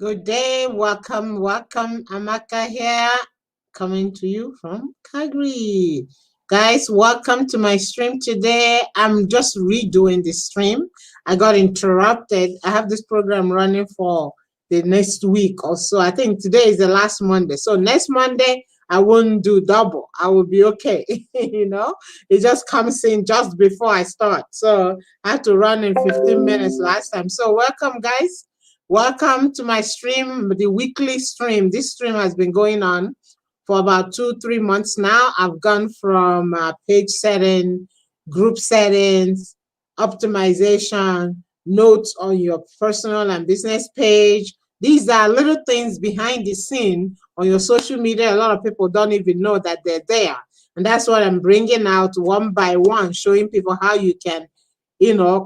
Good day, welcome, welcome. Amaka here, coming to you from Calgary. Guys, welcome to my stream today. I'm just redoing the stream. I got interrupted. I have this program running for the next week or so. I think today is the last Monday. So next Monday, I won't do double. I will be okay. It just comes in just before I start. So I had to run in 15 minutes last time. So welcome, guys. Welcome to my stream, the weekly stream. This stream has been going on for about 2-3 months now. I've gone from page setting, group settings, optimization, notes on your personal and business page. These are little things behind the scene on your social media. A lot of people don't even know that they're there. And that's what I'm bringing out one by one, showing people how you can,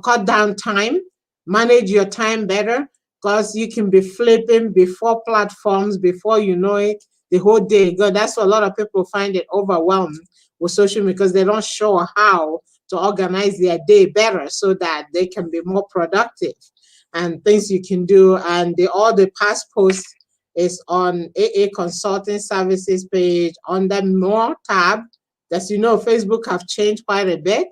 cut down time, manage your time better, because you can be flipping before platforms before you know it the whole day. God, that's why a lot of people find it overwhelming with social media, because they don't show how to organize their day better so that they can be more productive and things you can do. And all the past posts is on AA Consulting Services page on the More tab. As you know, Facebook have changed quite a bit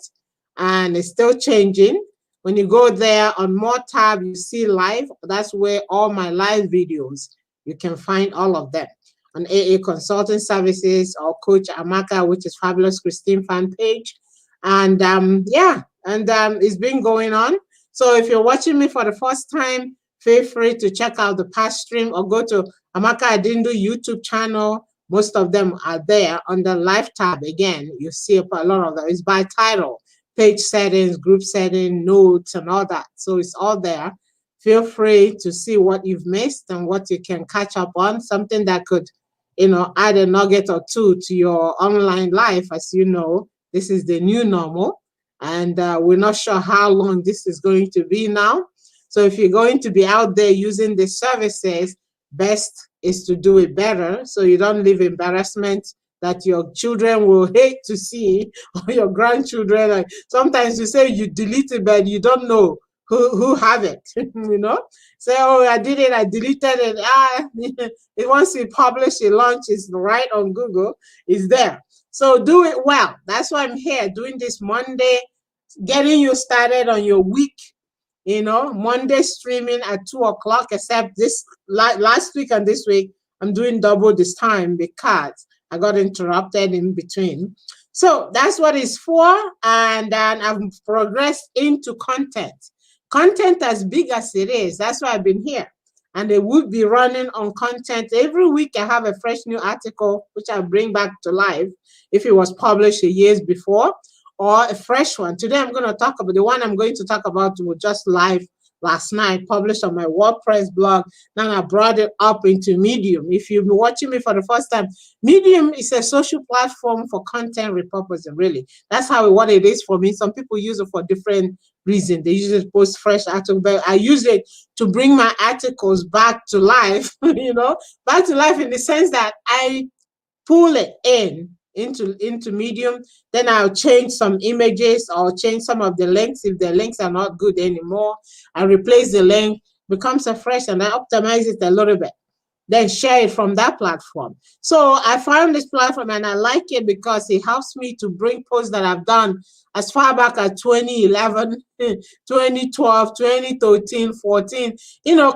and it's still changing. When you go there on More tab, you see live. That's where all my live videos, you can find all of them on AA Consulting Services or Coach Amaka, which is Fabulous Christine fan page. And it's been going on. So if you're watching me for the first time, feel free to check out the past stream or go to Amaka Adindu YouTube channel. Most of them are there on the live tab. Again, you see a lot of them. It's by title. Page settings, group setting, notes, and all that. So it's all there. Feel free to see what you've missed and what you can catch up on, something that could, add a nugget or two to your online life. As you know, this is the new normal, and we're not sure how long this is going to be now. So if you're going to be out there using the services, best is to do it better so you don't leave embarrassment that your children will hate to see, or your grandchildren. Like sometimes you say you delete it, but you don't know who have it. Say, oh, I did it, I deleted it. It once you publish a launch, it's right on Google, it's there. So do it well. That's why I'm here doing this Monday, getting you started on your week. Monday streaming at 2:00, except this last week and this week, I'm doing double this time because I got interrupted in between. So that's what it's for. And then I've progressed into content. Content as big as it is. That's why I've been here. And they would be running on content. Every week I have a fresh new article, which I bring back to life if it was published years before, or a fresh one. Today I'm going to talk about the one I'm going to talk about was just live last night, published on my WordPress blog. Then I brought it up into Medium. If you've been watching me for the first time, Medium is a social platform for content repurposing, really. That's what it is for me. Some people use it for different reasons. They use it to post fresh articles, but I use it to bring my articles back to life, back to life in the sense that I pull it into Medium, then I'll change some images or change some of the links. If the links are not good anymore, I replace the link, becomes a fresh, and I optimize it a little bit, then share it from that platform. So I found this platform and I like it because it helps me to bring posts that I've done as far back as 2011, 2012, 2013, 14.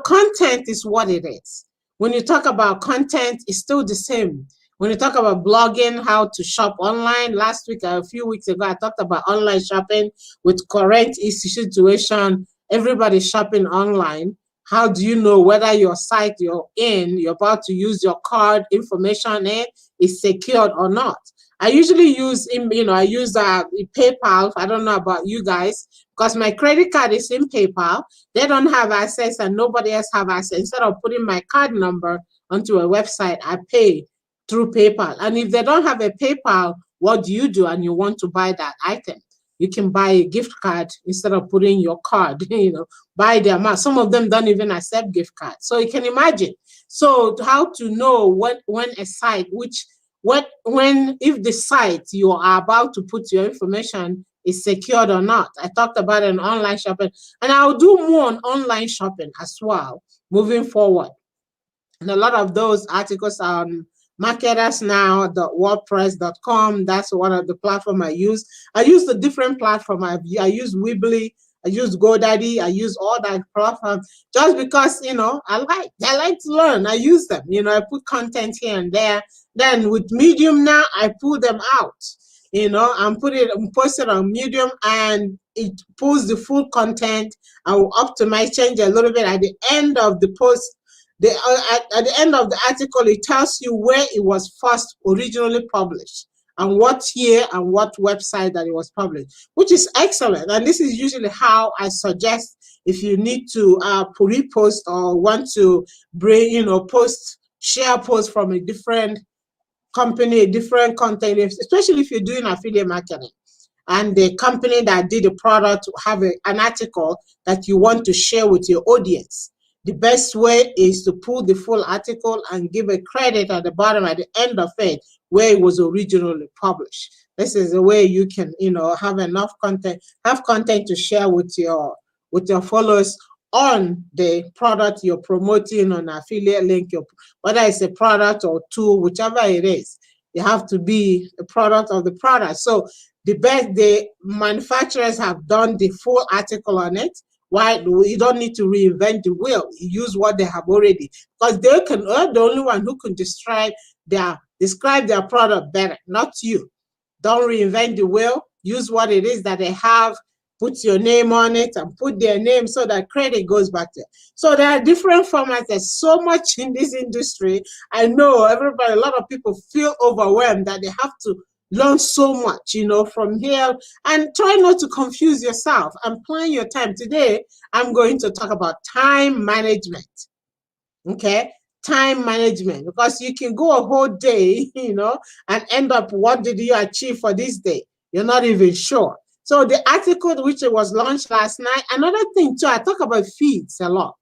Content is what it is. When you talk about content, it's still the same. When you talk about blogging, how to shop online, last week, a few weeks ago, I talked about online shopping with current situation. Everybody's shopping online. How do you know whether your site you're about to use your card information is secured or not? I usually use, PayPal. I don't know about you guys, because my credit card is in PayPal. They don't have access and nobody else have access. Instead of putting my card number onto a website, I pay through PayPal. And if they don't have a PayPal, what do you do and you want to buy that item? You can buy a gift card instead of putting your card, buy the amount. Some of them don't even accept gift cards. So you can imagine. So how to know when a site, if the site you are about to put your information is secured or not. I talked about an online shopping, and I'll do more on online shopping as well moving forward. And a lot of those articles are on marketers now, wordpress.com. That's one of the platform I use. I use the different platform. I use Weebly, I use GoDaddy, I use all that platform just because I like to learn. I use them. I put content here and there. Then with Medium now, I pull them out. And post it on Medium, and it pulls the full content. I will optimize, change a little bit at the end of the post. At the end of the article, it tells you where it was first originally published and what year and what website that it was published, which is excellent. And this is usually how I suggest if you need to repost or want to share post from a different company, a different content, especially if you're doing affiliate marketing and the company that did the product have an article that you want to share with your audience. The best way is to pull the full article and give a credit at the bottom, at the end of it, where it was originally published. This is the way you can, have enough content, have content to share with your followers on the product you're promoting on affiliate link, whether it's a product or tool, whichever it is. You have to be a product of the product. So the manufacturers have done the full article on it. Why? You don't need to reinvent the wheel. You use what they have already, because they're the only one who can describe their product better, not you. Don't reinvent the wheel. Use what it is that they have. Put your name on it and put their name so that credit goes back there. So there are different formats. There's so much in this industry. I know a lot of people feel overwhelmed that they have to learn so much, from here, and try not to confuse yourself and plan your time. Today, I'm going to talk about time management. Okay? Time management, because you can go a whole day, and end up, what did you achieve for this day? You're not even sure. So the article, which was launched last night, another thing too, I talk about feeds a lot.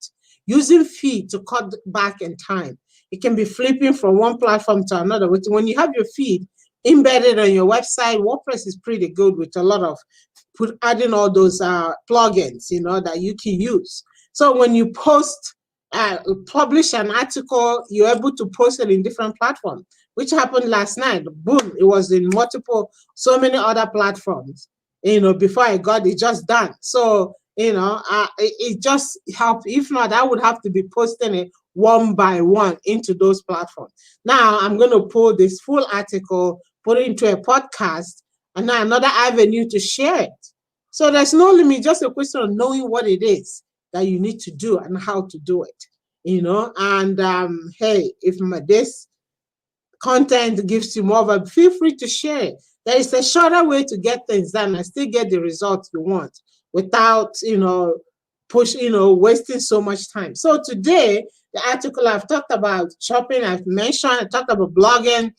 Using feed to cut back in time. It can be flipping from one platform to another. When you have your feed embedded on your website, WordPress is pretty good with a lot of adding all those plugins, that you can use. So when you publish an article, you're able to post it in different platforms, which happened last night. Boom, it was in so many other platforms. Before I got it just done. So, it just helped. If not, I would have to be posting it one by one into those platforms. Now I'm going to pull this full article, put it into a podcast, and now another avenue to share it. So there's no limit, just a question of knowing what it is that you need to do and how to do it. And hey, if this content gives you more of a, feel free to share it. There is a shorter way to get things done and still get the results you want without, wasting so much time. So today, the article I've talked about shopping, I talked about blogging.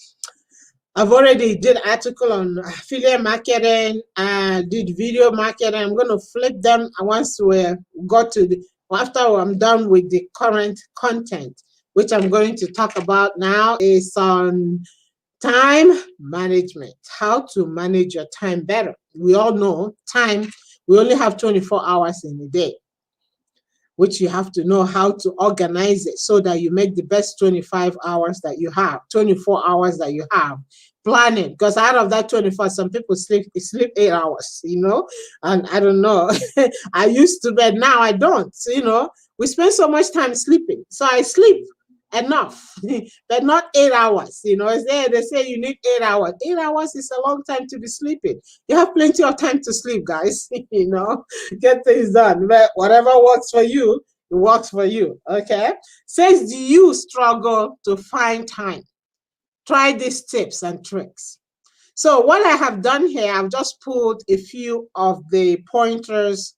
I've already did an article on affiliate marketing, did video marketing. I'm going to flip them once after I'm done with the current content, which I'm going to talk about now, is on time management, how to manage your time better. We all know time, we only have 24 hours in a day, which you have to know how to organize it so that you make the best 24 hours that you have. Plan it, because out of that 24, some people sleep 8 hours, and I don't know. I used to, but now I don't. We spend so much time sleeping. So I sleep enough, but not 8 hours. They say you need 8 hours. 8 hours is a long time to be sleeping. You have plenty of time to sleep, guys. Get things done. But whatever works for you, it works for you. Okay. Says, do you struggle to find time? Try these tips and tricks. So what I have done here, I've just pulled a few of the pointers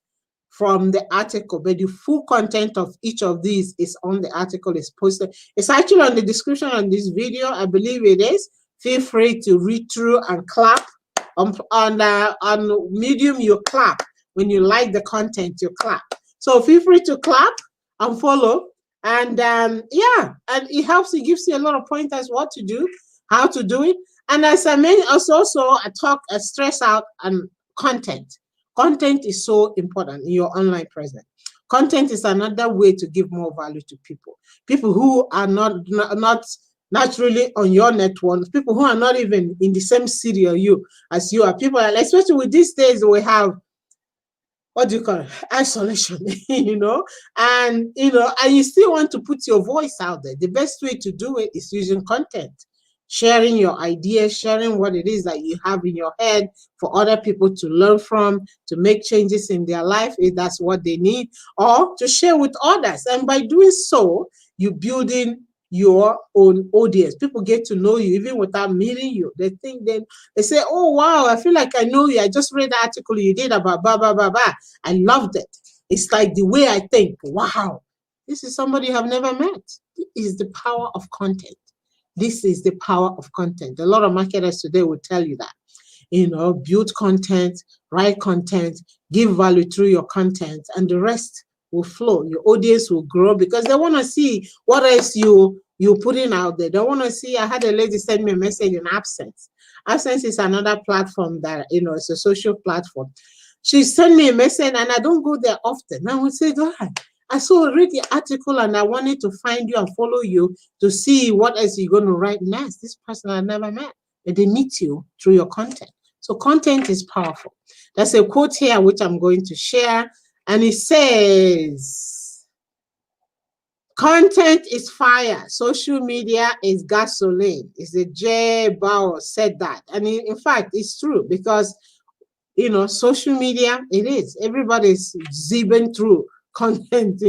from the article, but the full content of each of these is on the article, is posted. It's actually on the description on this video. I believe it is. Feel free to read through and clap. On Medium, you clap. When you like the content, you clap. So feel free to clap and follow. And and it helps. It gives you a lot of pointers what to do, how to do it. And as I mentioned, I stress out on content. Content is so important in your online presence. Content is another way to give more value to people. People who are not naturally on your network, people who are not even in the same city as you are. People are, especially with these days, we have, what do you call it, isolation, and you still want to put your voice out there. The best way to do it is using content, sharing your ideas, sharing what it is that you have in your head for other people to learn from, to make changes in their life if that's what they need, or to share with others. And by doing so, you're building your own audience. People get to know you even without meeting you. They think, then they say, oh wow, I feel like I know you. I just read the article you did about blah blah blah blah. I loved it. It's like the way I think. Wow, this is somebody you have never met. It is the power of content. This is the power of content. A lot of marketers today will tell you that. Build content, write content, give value through your content, and the rest will flow. Your audience will grow because they want to see what else you're putting out there. They want to see. I had a lady send me a message in Absence. Absence is another platform that, it's a social platform. She sent me a message and I don't go there often. I would say, God, I read the article and I wanted to find you and follow you to see what else you're going to write next. This person I never met, but they meet you through your content. So content is powerful. There's a quote here which I'm going to share, and it says, content is fire, social media is gasoline. It's a J. Bauer said that. And in fact, it's true because, social media, it is. Everybody's zipping through content,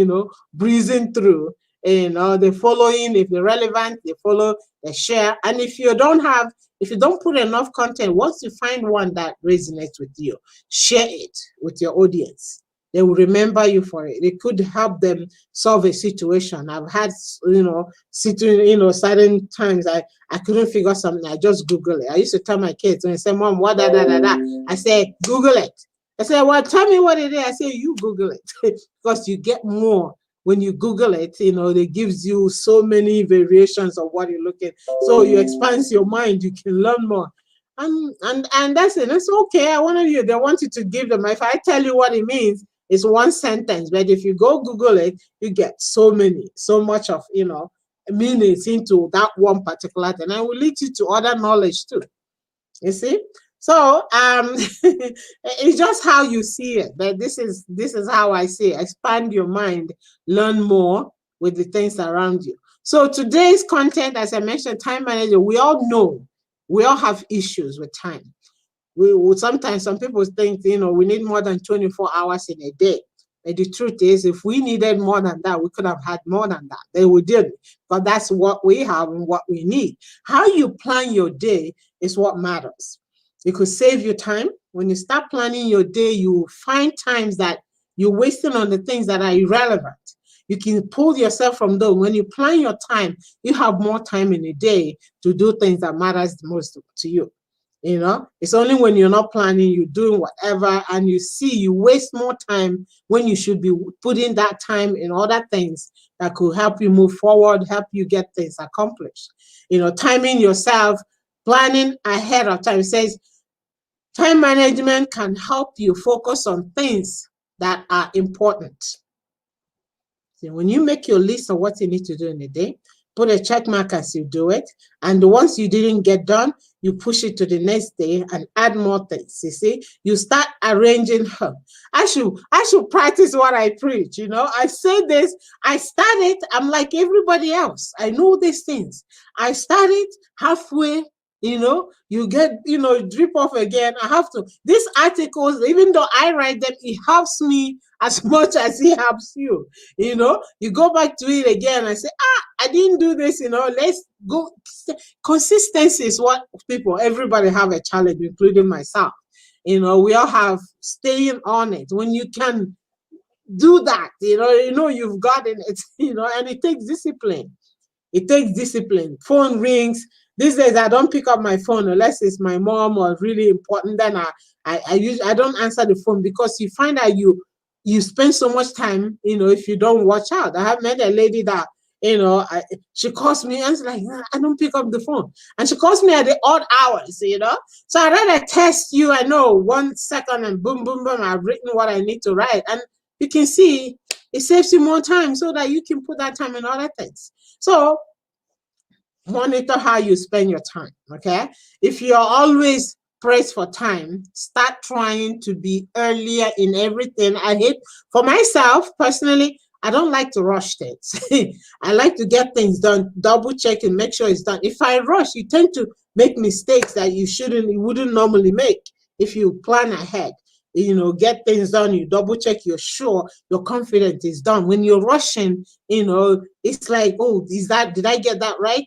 breezing through. They're following, if they're relevant, they follow, they share. And if you don't put enough content, once you find one that resonates with you, share it with your audience. They will remember you for it. It could help them solve a situation. I've had, certain times I couldn't figure something. I just Google it. I used to tell my kids when they say, Mom, what da da da da? I say, Google it. I say, well, tell me what it is. I say, you Google it. Because you get more when you Google it. It gives you so many variations of what you're looking. So you expand your mind. You can learn more. And that's it. It's okay. They want you to give them. If I tell you what it means, it's one sentence. But if you go Google it, you get so much of, meanings into that one particular thing. And it will lead you to other knowledge too. You see? So it's just how you see it. But this is how I see it. Expand your mind, learn more with the things around you. So today's content, as I mentioned, time management, we all know, we all have issues with time. Sometimes some people think, we need more than 24 hours in a day. But the truth is, if we needed more than that, we could have had more than that. But we didn't. But that's what we have and what we need. How you plan your day is what matters. It could save you time. When you start planning your day, you find times that you're wasting on the things that are irrelevant. You can pull yourself from those. When you plan your time, you have more time in a day to do things that matters the most to you. It's only when you're not planning, you're doing whatever, and you waste more time when you should be putting that time in other things that could help you move forward, help you get things accomplished. Timing yourself, planning ahead of time. It says time management can help you focus on things that are important. So when you make your list of what you need to do in a day, put a check mark as you do it. And the ones you didn't get done, you push it to the next day and add more things. You see, you start arranging her. I should practice what I preach. I say this, I started, I'm like everybody else. I know these things. I started halfway, you get, drip off again. I have to, these articles, even though I write them, it helps me as much as it helps you. You go back to it again and say, I didn't do this, let's go. Consistency is what everybody have a challenge, including myself. We all have staying on it. When you can do that, you've gotten it, and it takes discipline. It takes discipline. Phone rings. These days, I don't pick up my phone unless it's my mom or really important. Then I don't answer the phone because you find out you spend so much time, if you don't watch out. I have met a lady that, she calls me and it's like, I don't pick up the phone. And she calls me at the odd hours, So I rather text you, I know, 1 second and boom, boom, boom, I've written what I need to write. And you can see it saves you more time so that you can put that time in other things. So monitor how you spend your time. Okay, if you're always pressed for time, start trying to be earlier in everything. I hate, for myself personally, I don't like to rush things. I like to get things done, double check and make sure it's done. If I rush, you tend to make mistakes that you wouldn't normally make if you plan ahead. Get things done, you double check, you're sure, you're confident it's done. When you're rushing, it's like, oh, did I get that right?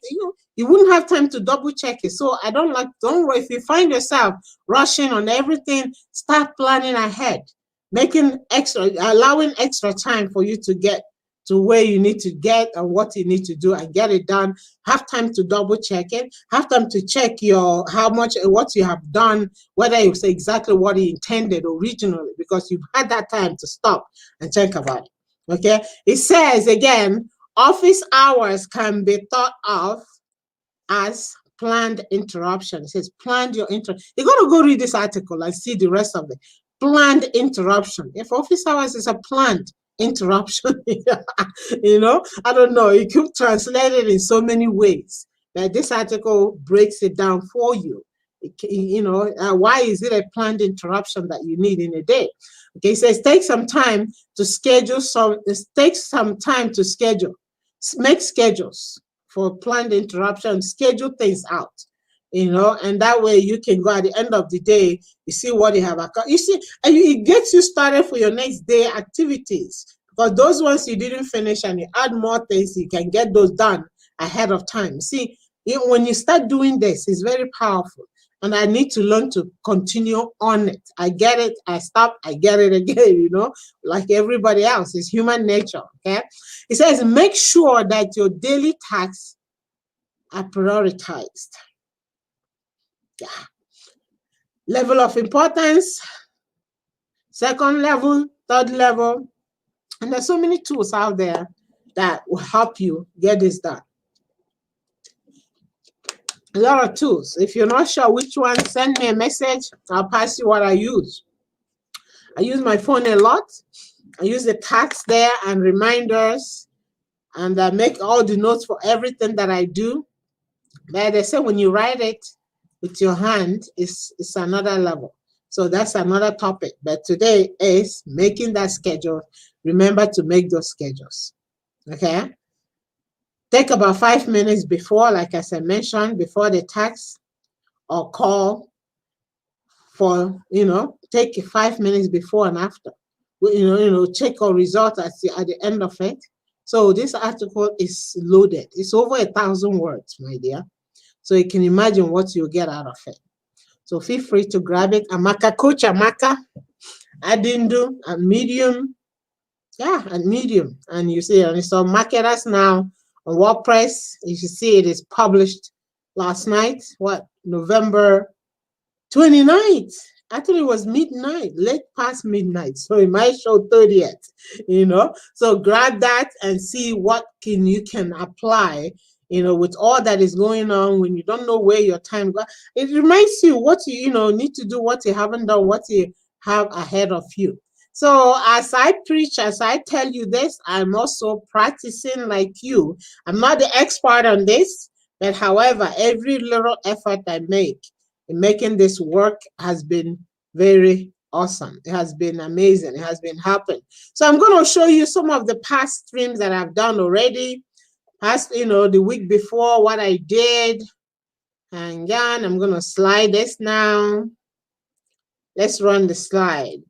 You wouldn't have time to double check it. So I don't if you find yourself rushing on everything, start planning ahead, allowing extra time for you to get to where you need to get and what you need to do and get it done. Have time to double check it. Have time to check what you have done, whether it's exactly what you intended originally, because you've had that time to stop and think about it. Okay. It says again, office hours can be thought of as planned interruption. It says planned your interruption. You're going to go read this article and see the rest of it. Planned interruption. If office hours is a planned interruption, I don't know. You could translate it in so many ways. That this article breaks it down for you. Why is it a planned interruption that you need in a day? Okay, it says take some time to schedule make schedules for planned interruption, schedule things out, and that way you can go at the end of the day, you see what you have accomplished. You see, and it gets you started for your next day activities, because those ones you didn't finish and you add more things, you can get those done ahead of time. See, when you start doing this, it's very powerful. And I need to learn to continue on it. I get it, I stop, I get it again, like everybody else. It's human nature, okay? It says, make sure that your daily tasks are prioritized. Yeah. Level of importance, second level, third level. And there's so many tools out there that will help you get this done. A lot of tools. If you're not sure which one, send me a message. I'll pass you what I use. I use my phone a lot. I use the tasks there and reminders, and I make all the notes for everything that I do. But they say when you write it with your hand, it's another level. So that's another topic. But today is making that schedule. Remember to make those schedules. Okay? Take about 5 minutes before, like I said, mentioned, before the task or call for, take 5 minutes before and after. Check or result at the end of it. So this article is loaded. It's over 1,000 words, my dear. So you can imagine what you'll get out of it. So feel free to grab it. Amaka, Coach Amaka, Adindu, and Medium. Yeah, and Medium. And you see, and it's on Marketers now on WordPress. You should see it is published last night. November 29th. Actually, it was midnight, late past midnight. So it might show 30th, So grab that and see what you can apply, with all that is going on. When you don't know where your time goes, it reminds you what you need to do, what you haven't done, what you have ahead of you. So as I preach, as I tell you this, I'm also practicing like you. I'm not the expert on this, but however, every little effort I make in making this work has been very awesome. It has been amazing. It has been helping. So I'm going to show you some of the past streams that I've done already. The week before, what I did. And again, I'm going to slide this now. Let's run the slide.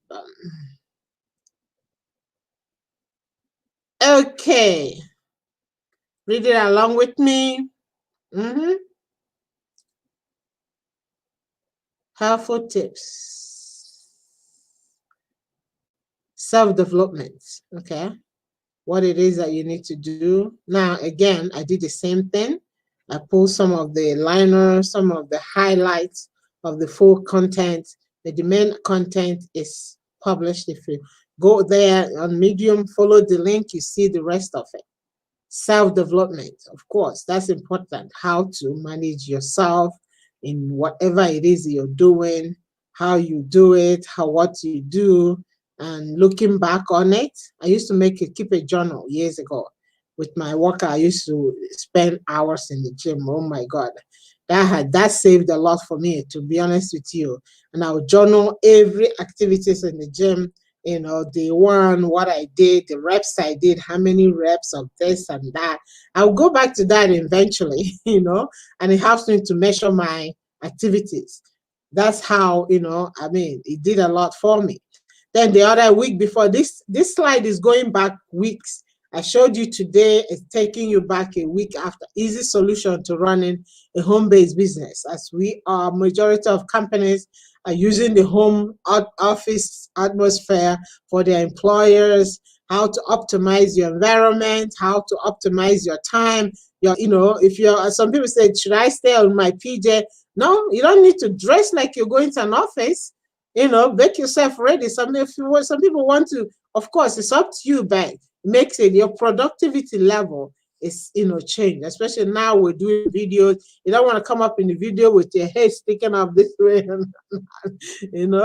Okay. Read it along with me. Helpful tips. Self-development. Okay. What it is that you need to do. Now, again, I did the same thing. I pulled some of the liners, some of the highlights of the full content. The main content is published. If you go there on Medium, follow the link, you see the rest of it. Self-development, of course, that's important. How to manage yourself in whatever it is you're doing, how you do it, what you do, And looking back on it, I used to keep a journal years ago. With my worker, I used to spend hours in the gym. Oh my God. That saved a lot for me, to be honest with you. And I'll journal every activities in the gym, day one, what I did, the reps I did, how many reps of this and that. I'll go back to that eventually, and it helps me to measure my activities. That's how, it did a lot for me. Then the other week before, this slide is going back weeks. I showed you today, it's taking you back a week after. Easy solution to running a home-based business, as we are majority of companies are using the home office atmosphere for their employers, how to optimize your environment, how to optimize your time. If you're, some people say, should I stay on my PJ? No, you don't need to dress like you're going to an office. Make yourself ready. Some people want to, of course, it's up to you, but makes it your productivity level is change. Especially now we're doing videos. You don't want to come up in the video with your head sticking up this way, and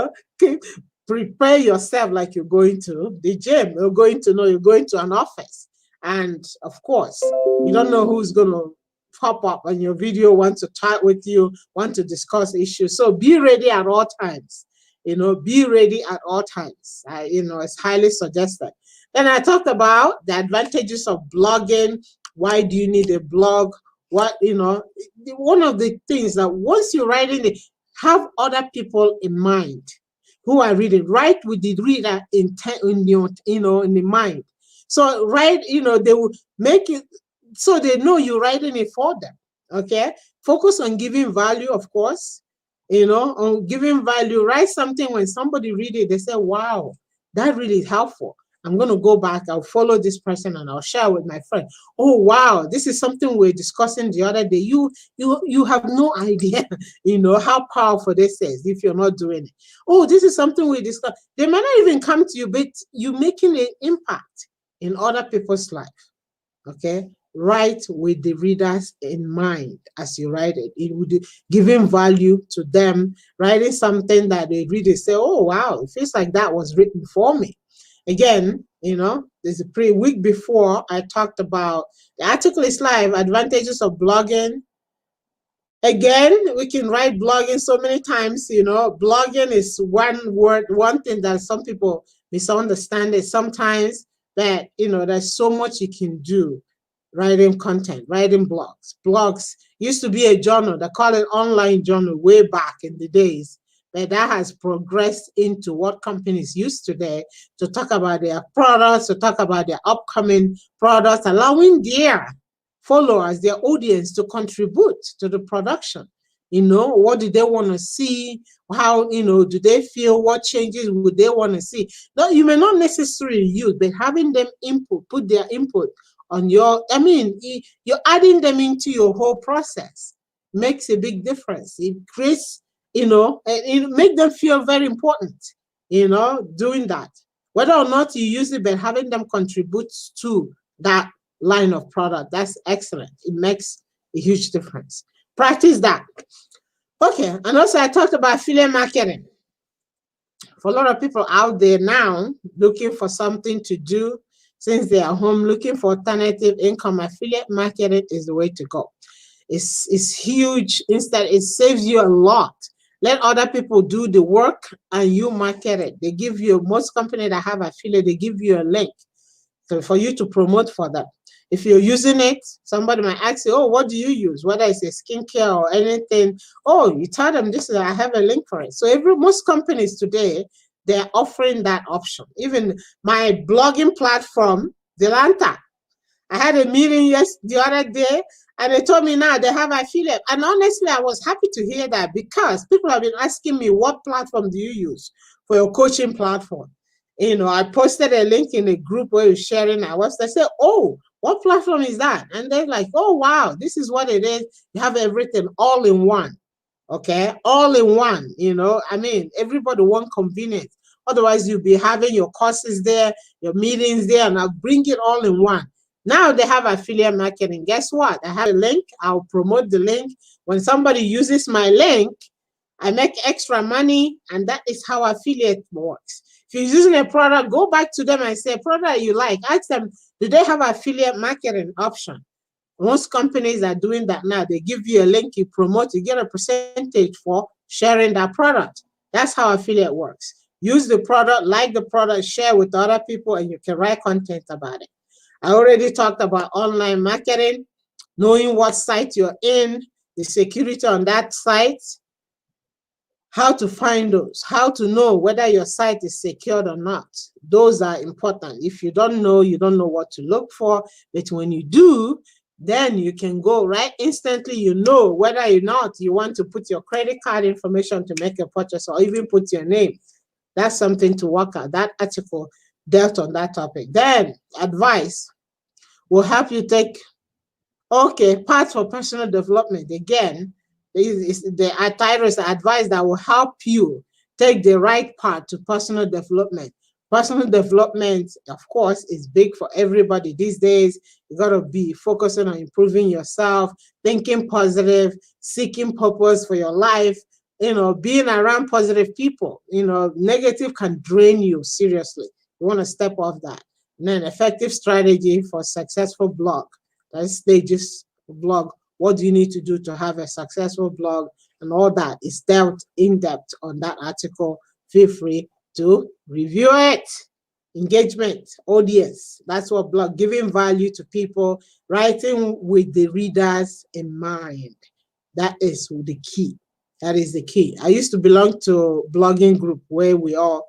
prepare yourself like you're going to the gym. You're going to an office, and of course, you don't know who's going to pop up on your video, want to talk with you, want to discuss issues. So be ready at all times. Be ready at all times. It's highly suggested. Then I talked about the advantages of blogging. Why do you need a blog? One of the things that once you're writing it, have other people in mind who are reading. Write with the reader in the mind. So they will make it so they know you're writing it for them. Okay. Focus on giving value, of course. On giving value. Write something when somebody read it, they say, wow, that really is helpful. I'm going to go back, I'll follow this person and I'll share with my friend. Oh, wow, this is something we're discussing the other day. You have no idea, how powerful this is if you're not doing it. Oh, this is something we discussed. They might not even come to you, but you're making an impact in other people's life. Okay. Write with the readers in mind as you write it. It would giving value to them, writing something that they read and say, oh, wow, it feels like that was written for me. Again, there's a week before I talked about the article is live, advantages of blogging. Again, we can write blogging so many times, blogging is one thing that some people misunderstand it sometimes, that, there's so much you can do. Writing content, writing blogs. Blogs used to be a journal. They call it online journal way back in the days. But that has progressed into what companies use today to talk about their products, to talk about their upcoming products, allowing their followers, their audience to contribute to the production. What do they want to see? How, do they feel? What changes would they want to see? No, you may not necessarily use, but having them put their input on you're adding them into your whole process makes a big difference. It creates, and it make them feel very important, doing that. Whether or not you use it, but having them contribute to that line of product, that's excellent. It makes a huge difference. Practice that. Okay, and also I talked about affiliate marketing. For a lot of people out there now looking for something to do, since they are home looking for alternative income, affiliate marketing is the way to go. It's huge. Instead, it saves you a lot. Let other people do the work and you market it. They give you, most companies that have affiliate, they give you a link for you to promote for them. If you're using it, somebody might ask you, oh, what do you use? Whether it's a skincare or anything. Oh, you tell them this is, I have a link for it. So most companies today, they're offering that option. Even my blogging platform, Delanta, I had a meeting the other day, and they told me now they have affiliate. And honestly, I was happy to hear that, because people have been asking me, what platform do you use for your coaching platform? I posted a link in a group where you're sharing our website. I said, oh, what platform is that? And they're like, oh, wow, this is what it is. You have everything all in one. Okay, all in one, everybody want convenience. Otherwise, you'll be having your courses there, your meetings there, and I'll bring it all in one. Now they have affiliate marketing. Guess what? I have a link. I'll promote the link. When somebody uses my link, I make extra money, and that is how affiliate works. If you're using a product, go back to them and say, product you like, ask them, do they have affiliate marketing option? Most companies are doing that now. They give you a link, you promote, you get a percentage for sharing that product. That's how affiliate works. Use the product, like the product, share with other people, and you can write content about it. I already talked about online marketing, knowing what site you're in, the security on that site, how to find those, how to know whether your site is secured or not. Those are important. If you don't know what to look for. But when you do, then you can go right instantly. You know whether or not you want to put your credit card information to make a purchase or even put your name. That's something to work out. That article dealt on that topic. Then advice will help you take, okay, parts for personal development. Again, the title is advice that will help you take the right path to personal development. Personal development, of course, is big for everybody these days. You got to be focusing on improving yourself, thinking positive, seeking purpose for your life, being around positive people. Negative can drain you seriously. You want to step off that. And then effective strategy for successful blog. That's stages of blog. What do you need to do to have a successful blog? And all that is dealt in depth on that article. Feel free to review it. Engagement, audience. That's what blog, giving value to people, writing with the readers in mind. That is the key. That is the key. I used to belong to a blogging group where we all,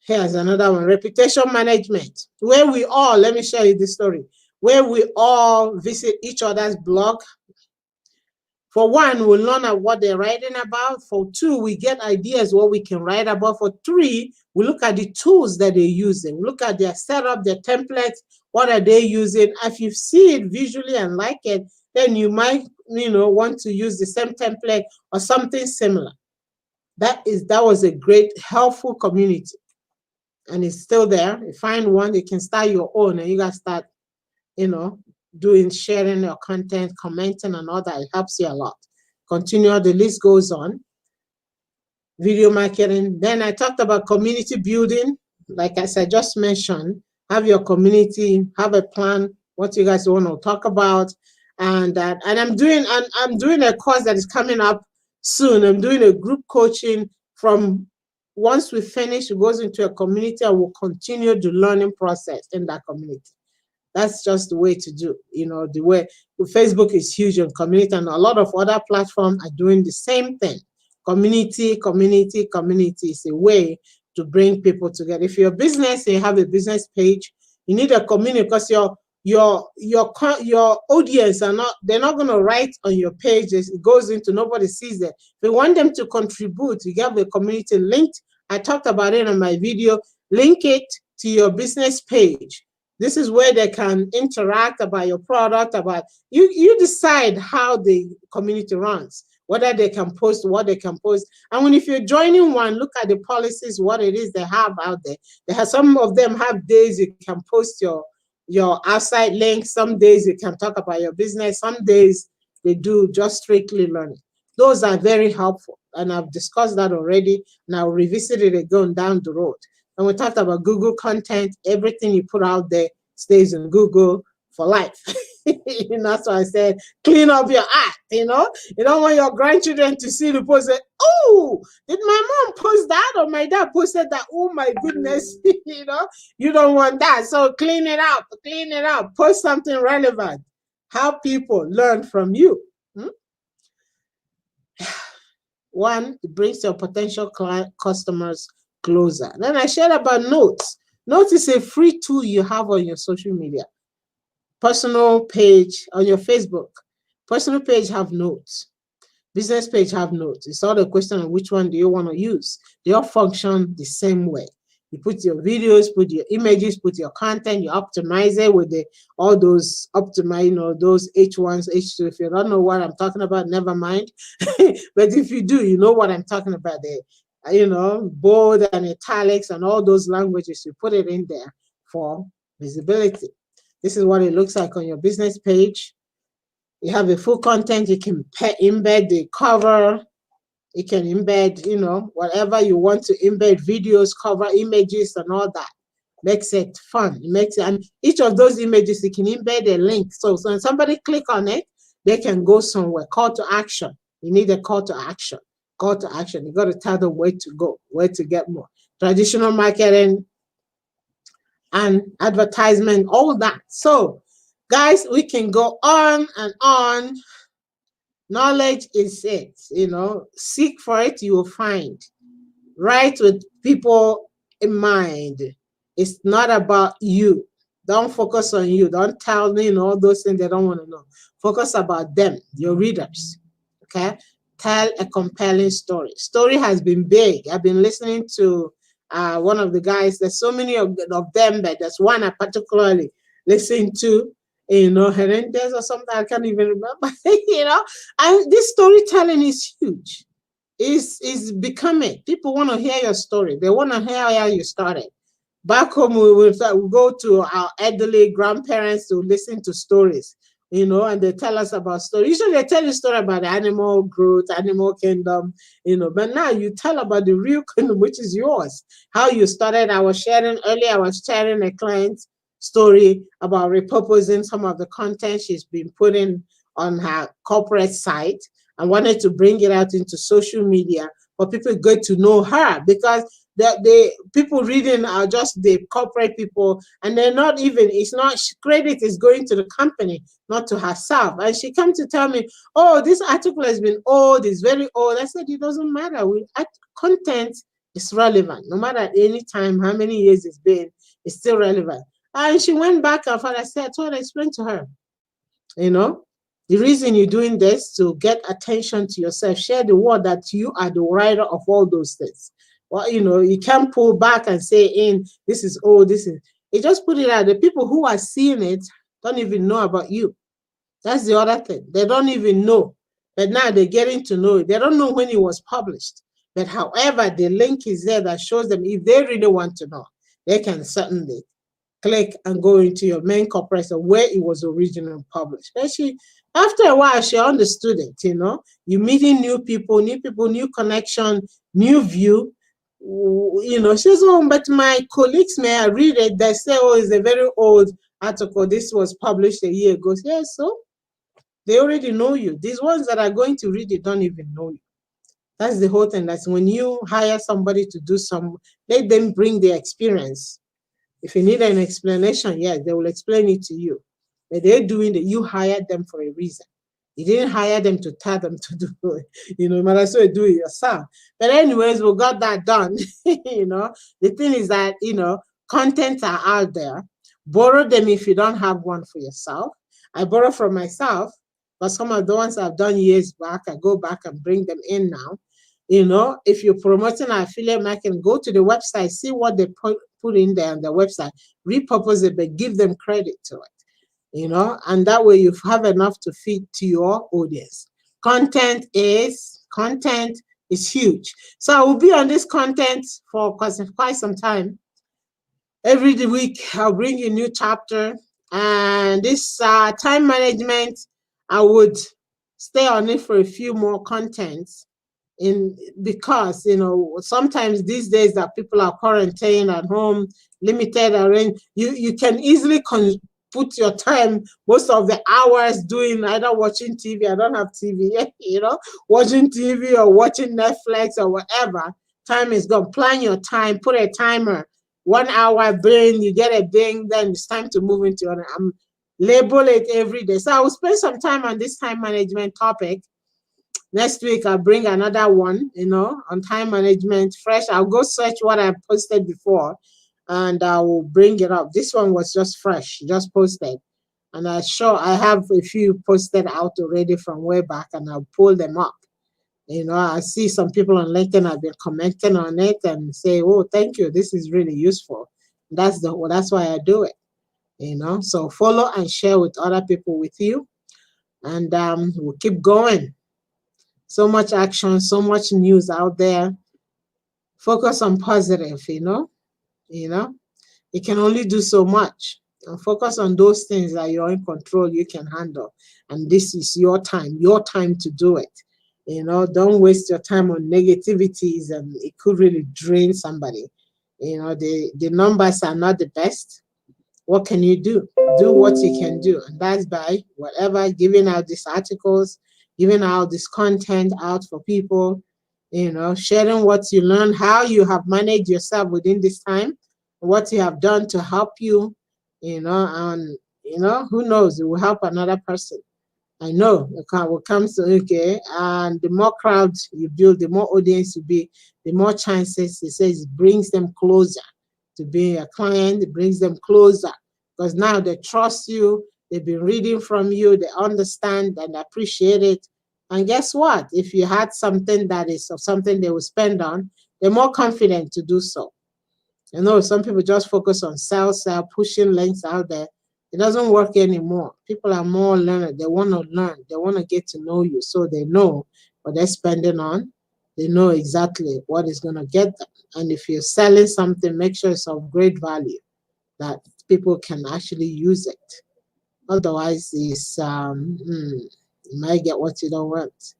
here's another one, reputation management, where we all, let me show you the story, where we all visit each other's blog. For one, we learn what they're writing about. For two, we get ideas what we can write about. For three, we look at the tools that they're using. Look at their setup, their templates, what are they using. If you see it visually and like it, then you might want to use the same template or something similar. That was a great, helpful community. And it's still there. You find one, you can start your own, and you got to start, doing, sharing your content, commenting and all that. It helps you a lot. Continue, the list goes on. Video marketing. Then I talked about community building. Like as I just mentioned, have your community, have a plan, what you guys want to talk about. And I'm doing a course that is coming up soon. I'm doing a group coaching. From once we finish, it goes into a community and we'll continue the learning process in that community. That's just the way to do. The way Facebook is huge on community, and a lot of other platforms are doing the same thing. Community is a way to bring people together. If you're a business and you have a business page, you need a community, because your audience they're not going to write on your page. It goes into, nobody sees it. If you want them to contribute, you have a community linked. I talked about it on my video. Link it to your business page. This is where they can interact about your product, about you decide how the community runs, whether they can post, what they can post. And if you're joining one, look at the policies, what it is they have out there. Some of them have days you can post your outside links. Some days you can talk about your business. Some days they do just strictly learning. Those are very helpful. And I've discussed that already. And I'll revisit it again down the road. And we talked about Google content. Everything you put out there stays in Google for life. That's why I said, clean up your act. You don't want your grandchildren to see the post and say, oh, did my mom post that or my dad posted that? Oh my goodness. You don't want that. So clean it up. Post something relevant. How people learn from you. One, it brings your potential customers closer. Then I shared about notes. Notes is a free tool you have on your social media. Personal page on your Facebook. Personal page have notes. Business page have notes. It's all a question of which one do you want to use. They all function the same way. You put your videos, put your images, put your content, you optimize it with all those those H1s, H2. If you don't know what I'm talking about, never mind. But if you do, you know what I'm talking about there. Bold and italics and all those languages, you put it in there for visibility. This is what it looks like on your business page. You have a full content, you can embed the cover, You can embed, whatever you want to embed, videos, cover images, and all that. Makes it fun. It makes it, and each of those images, you can embed a link. So when somebody click on it, they can go somewhere. Call to action. You need a call to action. Call to action. You got to tell them where to go, where to get more. Traditional marketing and advertisement, all that. So, guys, we can go on and on. Knowledge is it, seek for it, you will find. Write with people in mind. It's not about you. Don't focus on you. Don't tell me all those things they don't want to know. Focus about them, your readers. Okay? Tell a compelling story. Story has been big. I've been listening to one of the guys. There's so many of them, but there's one I particularly listen to, Hernandez or something. I can't even remember, And this storytelling is huge. Is becoming. People want to hear your story. They want to hear how you started. Back home, we go to our elderly grandparents to listen to stories, and they tell us about stories. Usually they tell you a story about animal growth, animal kingdom, but now you tell about the real kingdom, which is yours. How you started. I was sharing a client's story about repurposing some of the content she's been putting on her corporate site. I wanted to bring it out into social media for people get to know her, because the people reading are just the corporate people, and they're not even, it's not, credit is going to the company, not to herself. And she came to tell me, oh, this article has been old, it's very old. I said, it doesn't matter. Content is relevant. No matter any time, how many years it's been, it's still relevant. And she went back and I said, I told her, explain to her, the reason you're doing this to get attention to yourself. Share the word that you are the writer of all those things. Well, you can't pull back and say, this is, this is. You just put it out. The people who are seeing it don't even know about you. That's the other thing. They don't even know. But now they're getting to know it. They don't know when it was published. But however, the link is there that shows them, if they really want to know, they can certainly click and go into your main corporation where it was originally published. And after a while, she understood it, You're meeting new people, new connection, new view. She says, oh, but my colleagues may I read it. They say, oh, it's a very old article. This was published a year ago. Yes, so they already know you. These ones that are going to read it don't even know you. That's the whole thing. That's when you hire somebody to do let them bring their experience. If you need an explanation, yes, they will explain it to you. But they're doing it. You hired them for a reason. You didn't hire them to tell them to do it. You might as well do it yourself. But anyways, we got that done. The thing is that, contents are out there. Borrow them if you don't have one for yourself. I borrow from myself, but some of the ones I've done years back, I go back and bring them in now. If you're promoting an affiliate marketing, go to the website, see what they put in there on the website, repurpose it, but give them credit to it, and that way you have enough to feed to your audience. Content is huge. So I will be on this content for quite some time. Every week, I'll bring you a new chapter. And this time management, I would stay on it for a few more contents. Because sometimes these days that people are quarantined at home, limited arrange, you can easily put your time, most of the hours, doing either watching TV. I don't have TV, watching TV or watching Netflix or whatever. Time is gone. Plan your time, put a timer, 1 hour bing, you get a bing, then it's time to move into it. Label it every day. So I will spend some time on this time management topic. Next week, I'll bring another one, on time management, fresh. I'll go search what I posted before, and I will bring it up. This one was just fresh, just posted. And I have a few posted out already from way back, and I'll pull them up. I see some people on LinkedIn have been commenting on it and say, oh, thank you. This is really useful. That's why I do it, So follow and share with other people with you. And we'll keep going. So much action, so much news out there. Focus on positive, You can only do so much. And focus on those things that you're in control, you can handle. And this is your time to do it. Don't waste your time on negativities, and it could really drain somebody. The numbers are not the best. What can you do? Do what you can do, and that's by whatever, giving out these articles, giving out this content out for people, sharing what you learn, how you have managed yourself within this time, what you have done to help you, and who knows, it will help another person. I know what comes to, okay, and the more crowds you build, the more audience you be, the more chances it says it brings them closer to being a client. It brings them closer because now they trust you. They've been reading from you. They understand and appreciate it. And guess what? If you had something that is of something they will spend on, they're more confident to do so. Some people just focus on sell, pushing links out there. It doesn't work anymore. People are more learned. They want to learn. They want to get to know you, so they know what they're spending on. They know exactly what is going to get them. And if you're selling something, make sure it's of great value that people can actually use it. Otherwise, you might get what you don't want.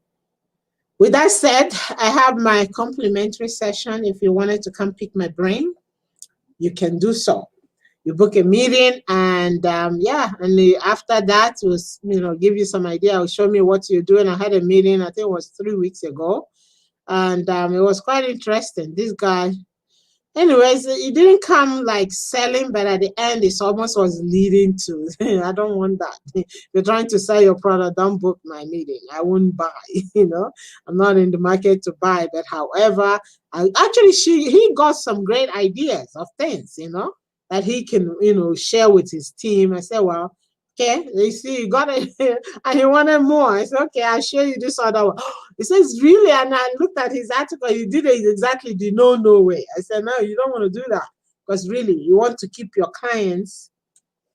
With that said, I have my complimentary session. If you wanted to come pick my brain, you can do so. You book a meeting, and after that, was give you some idea. Will show me what you're doing. I had a meeting, I think it was 3 weeks ago, and it was quite interesting. This guy, anyways, it didn't come like selling, but at the end, it almost was leading to. I don't want that. If you're trying to sell your product, don't book my meeting. I won't buy. I'm not in the market to buy. But however, he got some great ideas of things, that he can, share with his team. I said, well, okay, you see, you got it. And he wanted more. I said, okay, I'll show you this other one. He says, really? And I looked at his article. He did it exactly the no way. I said, no, you don't want to do that. Because really, you want to keep your clients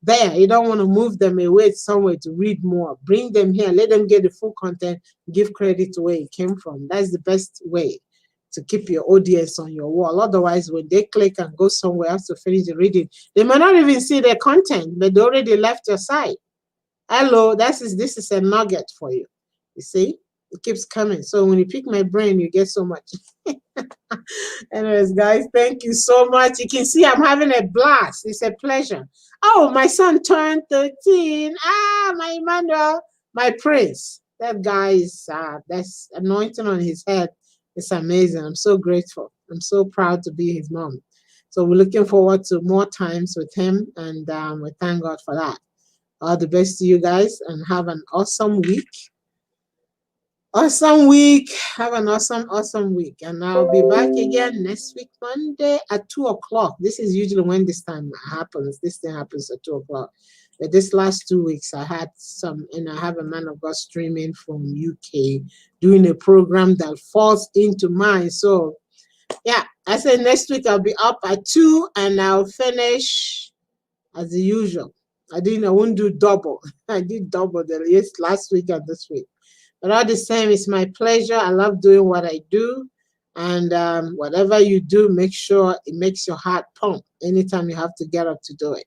there. You don't want to move them away somewhere to read more. Bring them here. Let them get the full content. Give credit to where it came from. That's the best way to keep your audience on your wall. Otherwise, when they click and go somewhere else to finish the reading, they may not even see their content, but they already left your site. Hello, this is a nugget for you. You see, it keeps coming. So when you pick my brain, you get so much. Anyways, guys, thank you so much. You can see I'm having a blast. It's a pleasure. Oh, my son turned 13. My Emmanuel, my prince. That guy is, that's anointing on his head. It's amazing. I'm so grateful. I'm so proud to be his mom. So we're looking forward to more times with him, and we thank God for that. All the best to you guys, and have an awesome week. Awesome week. Have an awesome week. And I'll be back again next week, Monday at 2 o'clock. This is usually when this time happens. This thing happens at 2 o'clock. But this last 2 weeks, I had I have a man of God streaming from UK, doing a program that falls into mine. So, yeah, I said next week I'll be up at 2, and I'll finish as usual. I won't do double. I did double last week and this week. But all the same, it's my pleasure. I love doing what I do. And whatever you do, make sure it makes your heart pump anytime you have to get up to do it.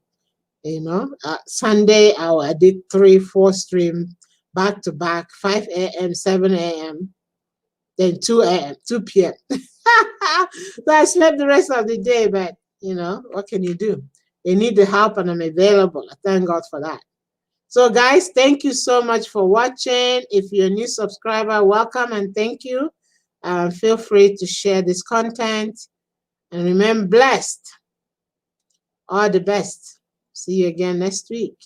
Sunday, I did 3-4 streams back to back, 5 a.m., 7 a.m., then 2 a.m., 2 p.m. So I slept the rest of the day, but, what can you do? They need the help, and I'm available. I thank God for that. So, guys, thank you so much for watching. If you're a new subscriber, welcome and thank you. Feel free to share this content. And remember, blessed. All the best. See you again next week.